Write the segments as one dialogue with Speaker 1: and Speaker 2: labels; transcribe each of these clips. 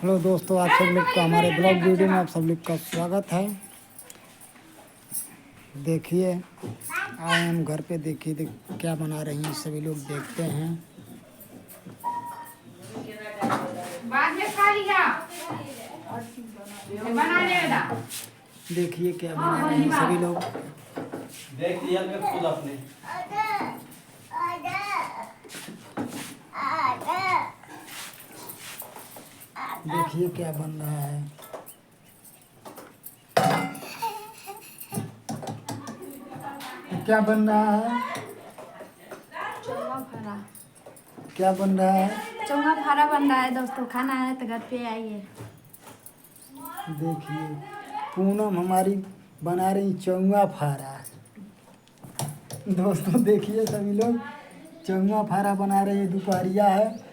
Speaker 1: Hello दोस्तों, आप सब लोग को हमारे ब्लॉग वीडियो में आप सब लोग का स्वागत है। देखिए आए हम घर पे, देखिए क्या बना रही हैं सभी लोग, देखते हैं।
Speaker 2: बाद में खा लिया बना लेना।
Speaker 1: देखिए क्या बना रहे हैं सभी लोग।
Speaker 3: देख लिया मैं खुद अपने।
Speaker 1: देखिए क्या बन रहा है। क्या बन रहा है?
Speaker 2: चौंगा फारा।
Speaker 1: क्या बन रहा है?
Speaker 2: चौंगा फारा बन रहा है दोस्तों, खाना है तो घर पे आइए।
Speaker 1: देखिए पूनम हमारी बना रही चौंगा फारा। दोस्तों देखिए सभी लोग चौंगा फारा बना रही है। दोपहरिया है।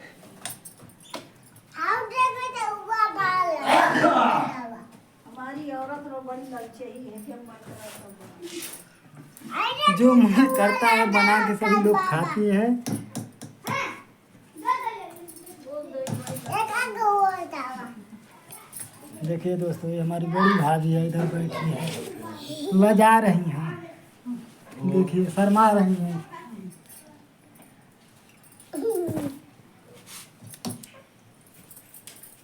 Speaker 2: हमारी औरत रो बड़ी ललचाई है।
Speaker 1: जो मन करता है बना के सभी लोग खाती है। देखिए दोस्तों, ये हमारी बड़ी भाभी है, इधर बैठी है, लजा रही हैं। देखिए शर्मा रही हैं।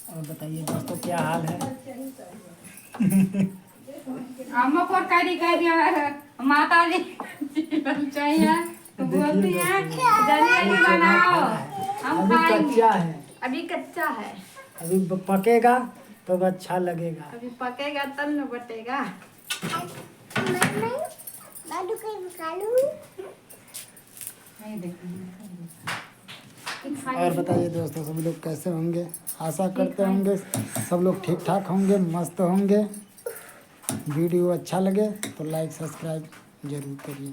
Speaker 1: और बताइए दोस्तों क्या हाल है?
Speaker 2: अम्मा को करी कह दिया है माता जी ललचाई है तो बोलती है जल्दी बनाओ, हम
Speaker 1: अभी
Speaker 2: खाएंगे।
Speaker 1: कच्चा है,
Speaker 2: अभी कच्चा है,
Speaker 1: अभी पकेगा तो अच्छा लगेगा।
Speaker 2: अभी पकेगा तब न बटेगा।
Speaker 1: और बताइए दोस्तों सभी लोग कैसे होंगे? आशा करते होंगे सब लोग ठीक ठाक होंगे, मस्त होंगे। वीडियो अच्छा लगे तो लाइक सब्सक्राइब जरूर करिए।